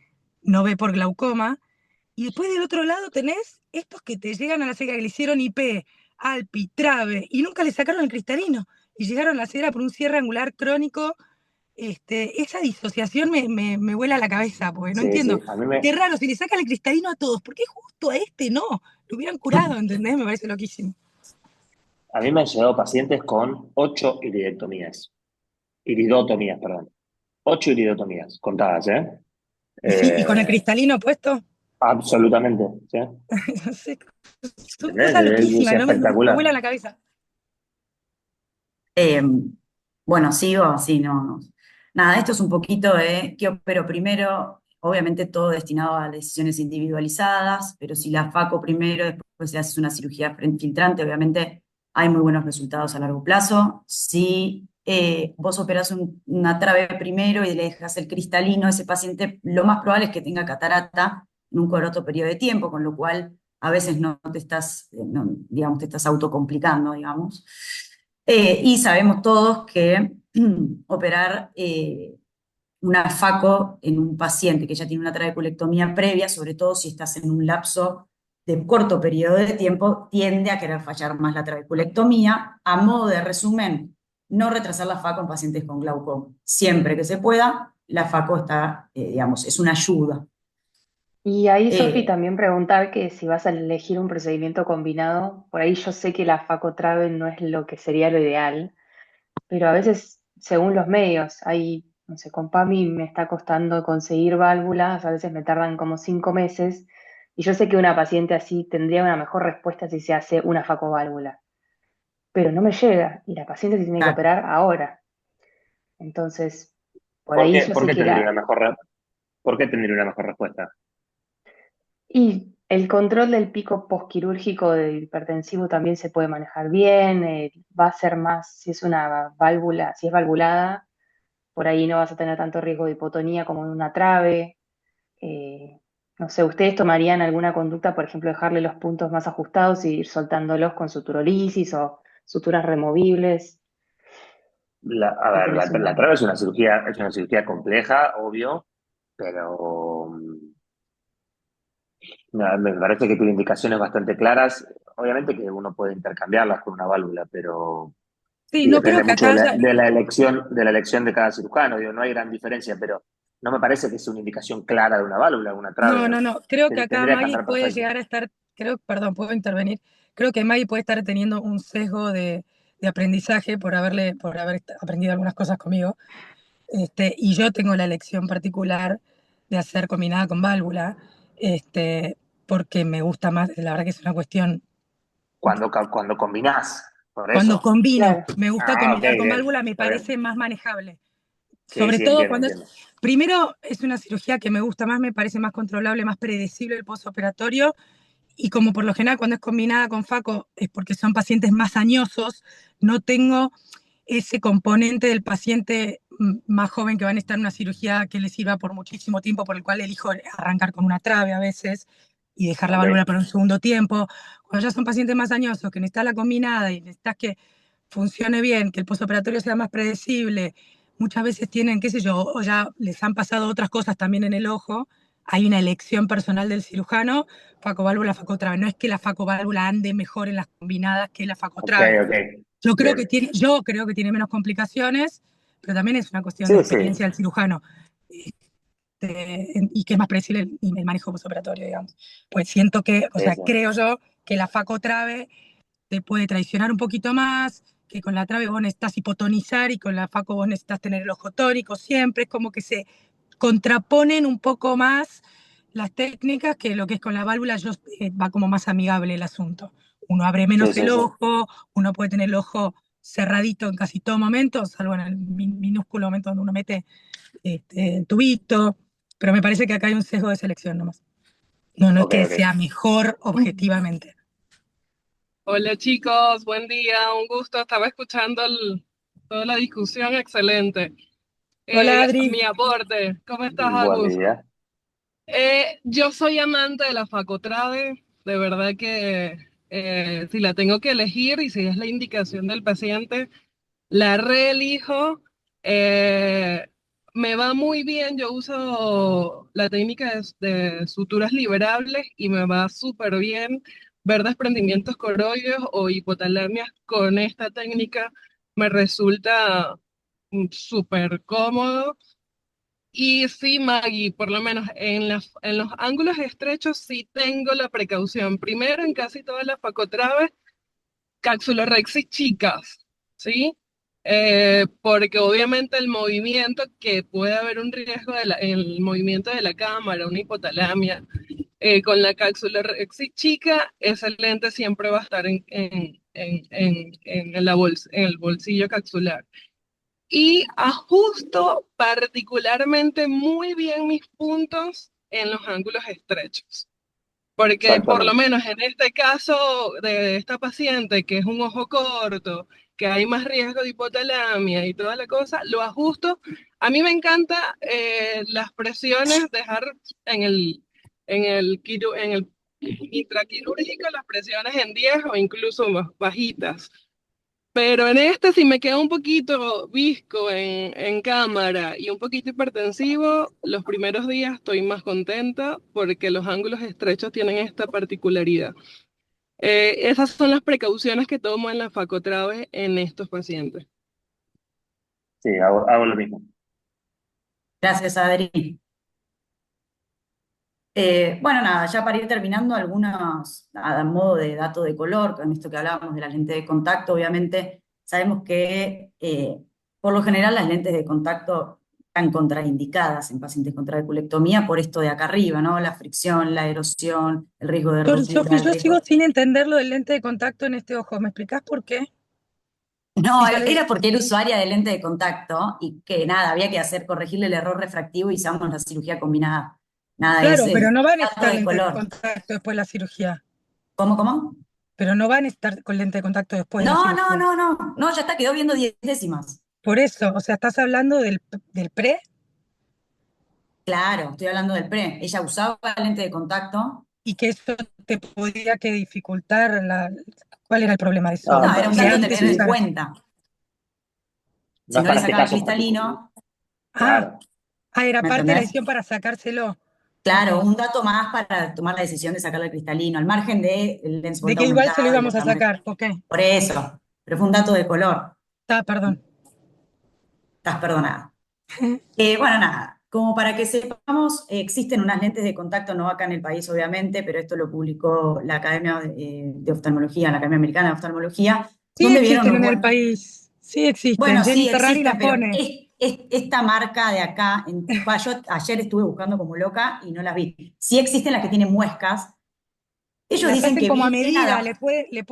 no ve por glaucoma. Y después del otro lado tenés estos que te llegan a la ceguera, que le hicieron IP, ALPI, TRAVE, y nunca le sacaron el cristalino, y llegaron a la ceguera por un cierre angular crónico. Esa disociación me vuela la cabeza, porque no Sí, entiendo. sí, a mí me, Qué raro, si le sacan el cristalino a todos, ¿por qué justo a este no? Lo hubieran curado, ¿entendés? Me parece loquísimo. a mí me han llegado pacientes con 8 iridotomías, perdón. 8 iridotomías, contadas, ¿eh? Y con el Eh, cristalino puesto, absolutamente, ¿sí? no sé, son cosas ¿Entendés? Es loquísimas, me espectacular. vuelan la cabeza. Eh, bueno, sigo, sí, no, no. Nada, esto es un poquito de qué opero primero, obviamente todo destinado a decisiones individualizadas, pero si la FACO primero, después se hace una cirugía filtrante, obviamente hay muy buenos resultados a largo plazo. Si vos operás una trave primero y le dejas el cristalino, ese paciente lo más probable es que tenga catarata en un corto periodo de tiempo, con lo cual a veces no te estás, digamos, te estás autocomplicando, digamos. Y sabemos todos que operar una FACO en un paciente que ya tiene una trabeculectomía previa, sobre todo si estás en un lapso de corto periodo de tiempo, tiende a querer fallar más la trabeculectomía. A modo de resumen, no retrasar la FACO en pacientes con glaucoma. Siempre que se pueda, la FACO está, digamos, es una ayuda. Y ahí, Sofi, Eh, también preguntar que si vas a elegir un procedimiento combinado, por ahí yo sé que la facotrave no es lo que sería lo ideal, pero a veces, según los medios, hay, no sé, con PAMI me está costando conseguir válvulas, a veces me tardan como 5 meses, y yo sé que una paciente así tendría una mejor respuesta si se hace una facoválvula, pero no me llega, y la paciente se tiene que operar ahora. Entonces, por ahí yo Por sé qué que tendría una mejor, por qué tendría una mejor respuesta? y el control del pico posquirúrgico del hipertensivo también se puede manejar bien, va a ser más, si es una válvula, si es valvulada, por ahí no vas a tener tanto riesgo de hipotonía como en una trave. No sé, ¿ustedes tomarían alguna conducta, por ejemplo, dejarle los puntos más ajustados y ir soltándolos con suturolisis o suturas removibles? A ¿Qué ver, tenés la una? traba es una cirugía compleja, obvio, pero me parece que tiene indicaciones bastante claras. Obviamente que uno puede intercambiarlas con una válvula, pero Sí, y no creo depende que mucho acá haya, de la elección de cada cirujano. Digo, no hay gran diferencia, pero no me parece que sea una indicación clara de una válvula, una no, trave. no, no, creo que acá Tendría que Maggie andar puede perfecto. llegar a estar, creo, perdón, puedo intervenir, creo que Maggie puede estar teniendo un sesgo de aprendizaje por haber aprendido algunas cosas conmigo. Y yo tengo la elección particular de hacer combinada con válvula, este, porque me gusta más, la verdad que es una cuestión, Cuando combinás, por cuando eso. combino, Claro. me gusta Ah, ok, combinar con bien. válvula, me Está bien. parece más manejable. Sí, Sobre sí, todo entiendo, cuando es, entiendo. primero es una cirugía que me gusta más, me parece más controlable, más predecible el postoperatorio, y como por lo general cuando es combinada con FACO es porque son pacientes más añosos, no tengo ese componente del paciente más joven que va a necesitar una cirugía que le sirva por muchísimo tiempo, por el cual elijo arrancar con una trave a veces y dejar la Ok. válvula para un segundo tiempo. Cuando ya son pacientes más añosos, que necesitas la combinada y necesitas que funcione bien, que el postoperatorio sea más predecible, muchas veces tienen, qué sé yo, o ya les han pasado otras cosas también en el ojo, hay una elección personal del cirujano, facoválvula, facotrave. No es que la facoválvula ande mejor en las combinadas que la Ok, facotrave. ok. Bien. Yo creo que tiene menos complicaciones, pero también es una cuestión de Sí, sí. experiencia del cirujano. Y que es más predecible el manejo postoperatorio, digamos. Pues siento que, o Sí, sea, sí. creo yo que la facotrave te puede traicionar un poquito más, que con la trave vos necesitas hipotonizar y con la faco vos necesitas tener el ojo tónico siempre, es como que se contraponen un poco más las técnicas que lo que es con la válvula, va como más amigable el asunto. Uno abre Sí, menos sí, el sí. ojo, uno puede tener el ojo cerradito en casi todo momento, salvo en el minúsculo momento donde uno mete el tubito, pero me parece que acá hay un sesgo de selección nomás. No es Ok, que ok. sea mejor objetivamente. Hola chicos, buen día, un gusto. Estaba escuchando toda la discusión, excelente. Hola Adri. Mi aporte, ¿cómo estás, Buen Agus? día. Yo soy amante de la Facotrade, de verdad que si la tengo que elegir y si es la indicación del paciente, la reelijo. Eh, Me va muy bien, yo uso la técnica de suturas liberables y me va súper bien ver desprendimientos coroides o hipotalamias con esta técnica. Me resulta súper cómodo. Y sí, Maggie, por lo menos en los ángulos estrechos sí tengo la precaución. Primero, en casi todas las facotraves, capsulorhexis chicas, ¿sí? Porque obviamente el movimiento, que puede haber un riesgo en el movimiento de la cámara, una hipotalamia, con la capsulorhexis chica, ese lente siempre va a estar en el bolsillo capsular. Y ajusto particularmente muy bien mis puntos en los ángulos estrechos. Porque por lo Exactamente. menos en este caso de esta paciente, que es un ojo corto, que hay más riesgo de hipotalamia y toda la cosa, lo ajusto. A mí me encanta las presiones, dejar en el intraquirúrgico las presiones en 10 o incluso más bajitas. Pero en este, si me queda un poquito visco en cámara y un poquito hipertensivo, los primeros días estoy más contenta porque los ángulos estrechos tienen esta particularidad. Esas son las precauciones que tomo en la facotrave en estos pacientes. Sí, hago lo mismo. Gracias, Adri. Bueno, nada, ya para ir terminando, algunos, a modo de dato de color, con esto que hablábamos de la lente de contacto, obviamente sabemos que por lo general las lentes de contacto están contraindicadas en pacientes con trabeculectomía por esto de acá arriba, ¿no? La fricción, la erosión, el riesgo de rotura, Sofi, el yo sigo riesgo... sin entender lo del lente de contacto en este ojo. ¿Me explicás por qué? No, Si ya le- era porque era usuaria de lente de contacto y que nada, había que hacer, corregirle el error refractivo y usamos la cirugía combinada. Nada, Claro, pero es no va a dato necesitar de lente de color. contacto después de la cirugía. ¿Cómo? Pero no va a necesitar con lente de contacto después de la cirugía. No, ya está, quedó viendo 10 décimas. Por eso, o sea, estás hablando del pre Claro, estoy hablando del pre. Ella usaba lente de contacto. y que eso te podía que dificultar ¿cuál era el problema de eso? No, No, era un Que dato a antes tener en usara. cuenta. no Si es no le para este sacaba el caso en particular. cristalino, Ah, Claro. era ¿me parte de la entendés? decisión para sacárselo. Ok. Claro, un dato más para tomar la decisión de sacarle el cristalino, al margen del lens De volt que igual se lo aumentado y la íbamos a cámara. sacar. Ok. Por eso, pero fue un dato de color. Perdón. Estás perdonada. Bueno, nada, como para que sepamos, existen unas lentes de contacto, no acá en el país obviamente, pero esto lo publicó la Academia de Oftalmología, la Academia Americana de Oftalmología, Sí donde vieron existen los en el buenos... país. Sí existen. Bueno, sí, Jenny Ferrari existen, las pero pone. esta marca de acá, yo ayer estuve buscando como loca y no las vi. Sí existen las que tienen muescas. Ellos Las dicen hacen que como a bien medida, adaptadas, le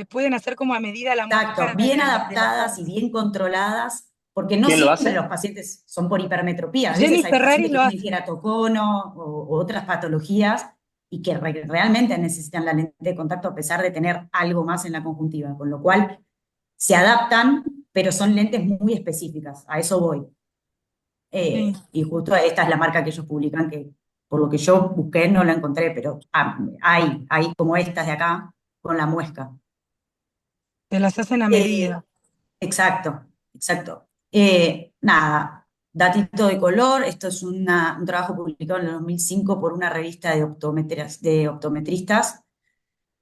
pueden hacer como a medida la muesca bien de las adaptadas y zonas. bien controladas, porque no ¿Quién lo siempre hace? los pacientes son por hipermetropía. A Jenny veces hay Ferrari pacientes que lo tienen hace. queratocono o otras patologías y que realmente necesitan la lente de contacto a pesar de tener algo más en la conjuntiva, con lo cual se adaptan, pero son lentes muy específicas, a eso voy. Sí. Y justo esta es la marca que ellos publican, que por lo que yo busqué no la encontré, pero hay como estas de acá con la muesca. Te las hacen a Eh, medida. exacto, exacto. Nada, datito de color, esto es un trabajo publicado en el 2005 por una revista de optometristas.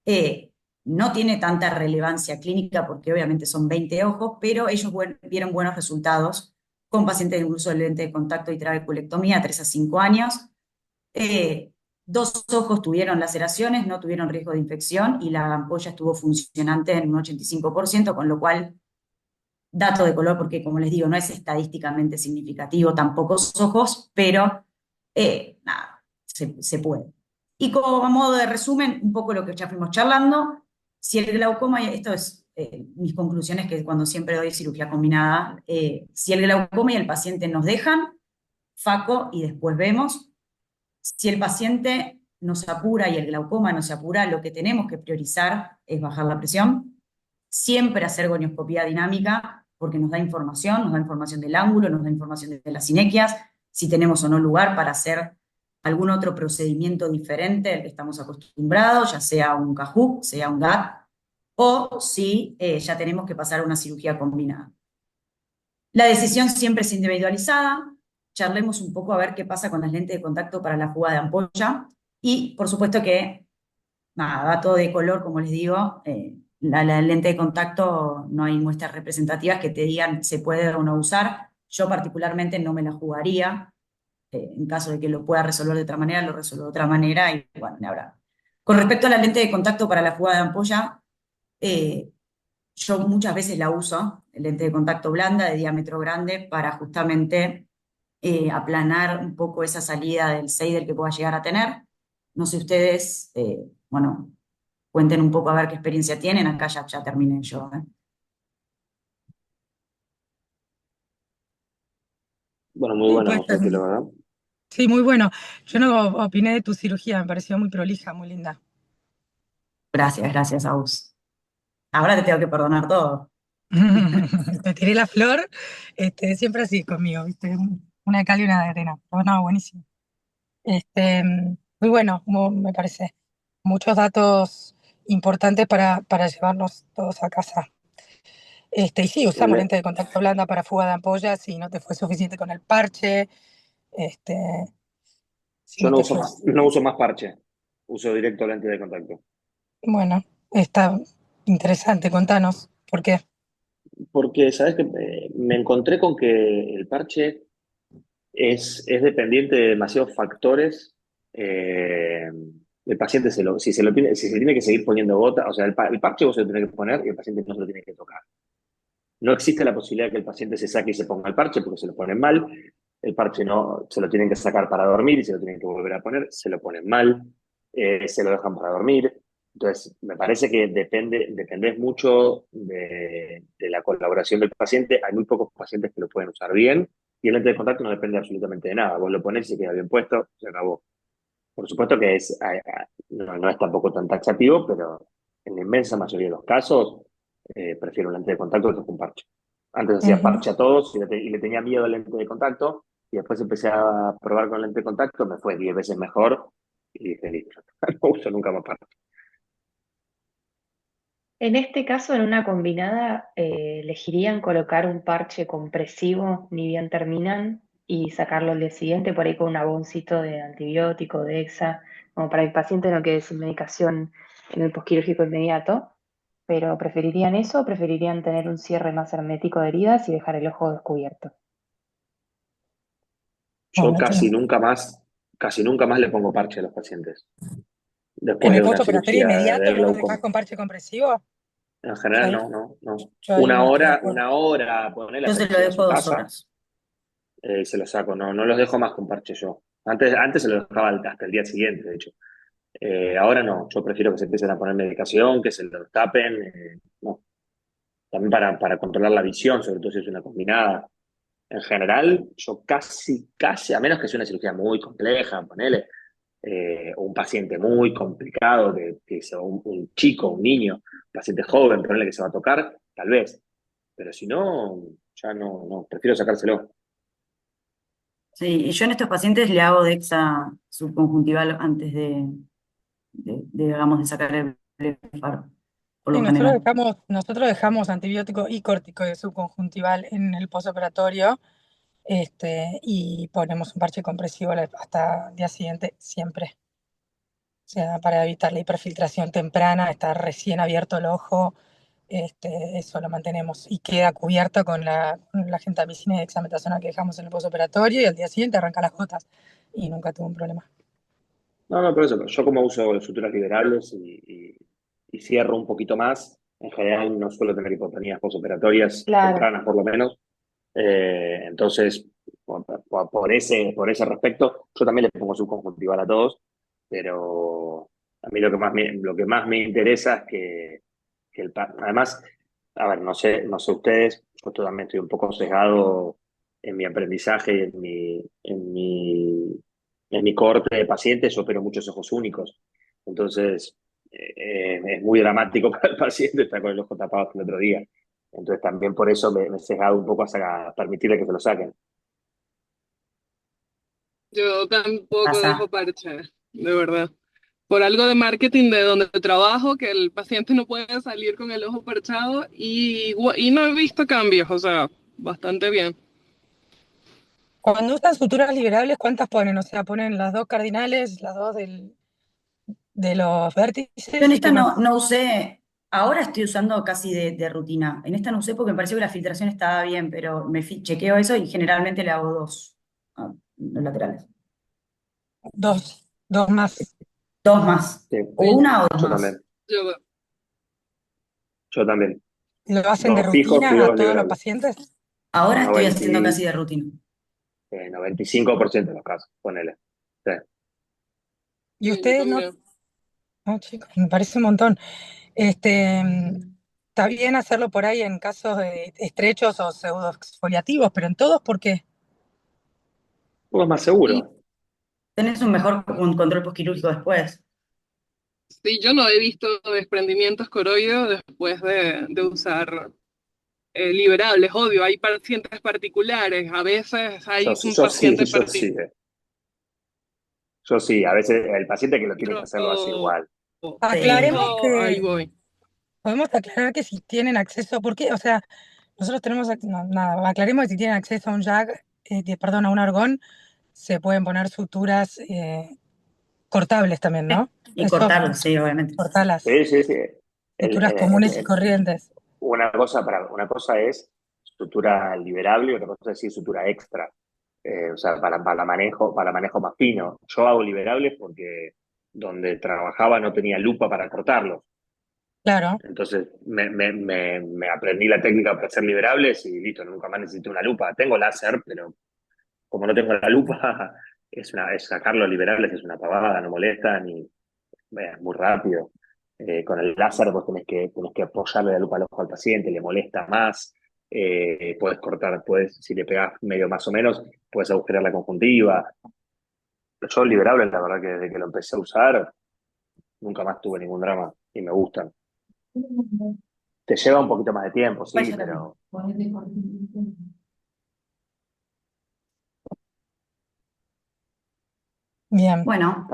Eh, no tiene tanta relevancia clínica porque obviamente son 20 ojos, pero ellos vieron buenos resultados con pacientes de uso de lente de contacto y trabeculectomía 3 a 5 años. Eh, Dos ojos tuvieron laceraciones, no tuvieron riesgo de infección y la ampolla estuvo funcionante en un 85%, con lo cual, dato de color, porque como les digo, no es estadísticamente significativo, tan pocos ojos, pero nada, se puede. Y como a modo de resumen, un poco lo que ya fuimos charlando, si el glaucoma, esto es mis conclusiones que cuando siempre doy cirugía combinada, si el glaucoma y el paciente nos dejan, faco y después vemos. Si el paciente nos apura y el glaucoma nos apura, lo que tenemos que priorizar es bajar la presión, siempre hacer gonioscopía dinámica, porque nos da información del ángulo, nos da información de las sinequias, si tenemos o no lugar para hacer algún otro procedimiento diferente al que estamos acostumbrados, ya sea un CAJUC, sea un GAT, o si ya tenemos que pasar a una cirugía combinada. La decisión siempre es individualizada. Charlemos un poco a ver qué pasa con las lentes de contacto para la fuga de ampolla. Y por supuesto que, nada, dato de color, como les digo, la lente de contacto no hay muestras representativas que te digan se puede o no usar. Yo particularmente no me la jugaría. En caso de que lo pueda resolver de otra manera, lo resuelvo de otra manera y bueno, ni habrá. Con respecto a la lente de contacto para la fuga de ampolla, yo muchas veces la uso, lente de contacto blanda de diámetro grande, para justamente aplanar un poco esa salida del Seidel que pueda llegar a tener. No sé ustedes, bueno, cuenten un poco a ver qué experiencia tienen. Acá ya terminé yo. Bueno, muy Sí, buena, pues, Sofi, la verdad. sí, muy bueno. Yo no opiné de tu cirugía, me pareció muy prolija, muy linda. Gracias, Aus. Ahora te tengo que perdonar todo. Te tiré la flor, siempre así conmigo, ¿viste? Una de cal y una de arena. Pero no, buenísimo. Muy bueno, me parece. Muchos datos importantes para llevarnos todos a casa. Y sí, usamos Le- lente de contacto blanda para fuga de ampollas si no te fue suficiente con el parche, este, si Yo no no te uso fue. más, no uso más parche, uso directo lente de contacto. Bueno, está interesante, contanos, ¿por qué? Porque, ¿sabes qué? Me encontré con que el parche es dependiente de demasiados factores. Eh, el paciente si se tiene que seguir poniendo gota, o sea, el parche vos se lo tenés que poner y el paciente no se lo tiene que tocar. No existe la posibilidad de que el paciente se saque y se ponga el parche porque se lo ponen mal. El parche no se lo tienen que sacar para dormir y se lo tienen que volver a poner, se lo ponen mal, se lo dejan para dormir. Entonces, me parece que depende mucho de la colaboración del paciente. Hay muy pocos pacientes que lo pueden usar bien y el lente de contacto no depende absolutamente de nada. Vos lo ponés y se queda bien puesto, se acabó. Por supuesto que no es tampoco tan taxativo, pero en la inmensa mayoría de los casos prefiero un lente de contacto que un parche. Antes hacía Ujú. parche a todos y le tenía miedo al lente de contacto y después empecé a probar con lente de contacto, me fue 10 veces mejor y dije, listo, no uso nunca más parche. En este caso, en una combinada, elegirían colocar un parche compresivo ni bien terminan y sacarlo al día siguiente, por ahí con un aboncito de antibiótico, de Dexa, como para que el paciente no quede sin medicación en el posquirúrgico inmediato. Pero ¿preferirían eso o preferirían tener un cierre más hermético de heridas y dejar el ojo descubierto? Yo Bueno, casi nunca más le pongo parche a los pacientes en después el de una postoperatorio cirugía de inmediato no lo dejás glaucoma. con parche compresivo. En Yo general, ahí, no. yo ahí no estoy de acuerdo. Una hora, ponerle Yo hasta se que lo llega a dejo su 2 horas. casa, se los saco, no los dejo más con parche yo. Antes se los dejaba hasta el día siguiente, de hecho. Ahora no, yo prefiero que se empiecen a poner medicación, que se los tapen, no. También para controlar la visión, sobre todo si es una combinada. En general, yo casi, a menos que sea una cirugía muy compleja, ponele, o un paciente muy complicado, que sea un chico, un niño, un paciente joven, ponele que se va a tocar, tal vez. Pero si no, ya no, prefiero sacárselo. Sí, y yo en estos pacientes le hago Dexa subconjuntival antes digamos, de sacar el blefaro, por Y lo nosotros general. dejamos antibiótico y corticoide subconjuntival en el postoperatorio, y ponemos un parche compresivo hasta el día siguiente siempre. O sea, para evitar la hiperfiltración temprana, estar recién abierto el ojo, eso lo mantenemos. Y queda cubierto con la gentamicina y dexametasona que dejamos en el postoperatorio y al día siguiente arranca las gotas. Y nunca tuvo un problema. No, por eso, yo como uso suturas liberables y cierro un poquito más, en general no suelo tener hipotonías posoperatorias Claro. tempranas por lo menos. Entonces, por ese respecto, yo también le pongo subconjuntival a todos, pero a mí lo que más me interesa es que además, a ver, no sé ustedes, yo también estoy un poco sesgado en mi aprendizaje, y en mi corte de pacientes. Yo opero muchos ojos únicos. Entonces, es muy dramático para el paciente estar con el ojo tapado hasta el otro día. Entonces, también por eso me he sesgado un poco a permitirle que se lo saquen. Yo tampoco dejo Pasa. parche, de verdad. Por algo de marketing de donde trabajo, que el paciente no puede salir con el ojo parchado y no he visto cambios, o sea, bastante bien. Cuando usan suturas liberables, ¿cuántas ponen? O sea, ponen las dos cardinales, las dos de los Yo en vértices y esta qué más. no usé, ahora estoy usando casi de rutina. En esta no usé porque me pareció que la filtración estaba bien, pero chequeo eso y generalmente le hago dos, los laterales. Dos más. Dos más. Sí, O una o dos yo más. también. Yo, Yo también. ¿Lo hacen de Dos fijos y rutina a dos todos los liberables. pacientes? Ahora estoy 90, haciendo casi de rutina. 95% de los casos, ponele. Sí. Y sí, yo ustedes no, también. no, chicos, me parece un montón. Está bien hacerlo por ahí en casos estrechos o pseudoexfoliativos, pero en todos, ¿por qué? Uno es más Y seguro. Tenés un control postquirúrgico después. sí, yo no he visto desprendimientos coroides después de usar liberables, obvio, hay pacientes particulares, a veces Yo, hay un yo sí, paciente yo sí. Yo sí, a veces el paciente que lo tiene que pero hacer lo hace igual. Sí. Aclaremos eso, ahí que, voy. podemos aclarar que si tienen acceso, ¿por qué? O sea, nosotros tenemos, no, nada, aclaremos que si tienen acceso a un JAG, perdón, a un argón, se pueden poner suturas cortables también, ¿no? Y Eso, cortarlo, sí, obviamente. cortar las Sí, sí, sí. suturas comunes y corrientes. Una cosa es sutura liberable y otra cosa es decir sutura extra. O sea, para manejo más fino. Yo hago liberables porque donde trabajaba no tenía lupa para cortarlos. Claro, Entonces me aprendí la técnica para hacer liberables y listo, nunca más necesito una lupa. Tengo láser, pero como no tengo la lupa, sacar los liberables es una pavada, no molestan y muy rápido. Con el láser vos tenés que apoyarle la lupa al ojo al paciente, le molesta más. Puedes cortar, si le pegás medio más o menos, puedes agujerar la conjuntiva. Yo liberable, la verdad que desde que lo empecé a usar, nunca más tuve ningún drama y me gustan. Te lleva un poquito más de tiempo, sí, Vaya también. pero bien. Bueno,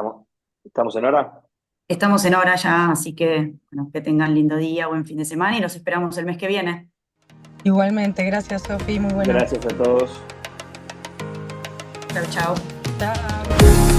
estamos en hora. estamos en hora ya, así que bueno, que tengan lindo día, buen fin de semana y los esperamos el mes que viene. Igualmente, gracias, Sofi, muy buena. Gracias a todos. Chau, chau. Chao.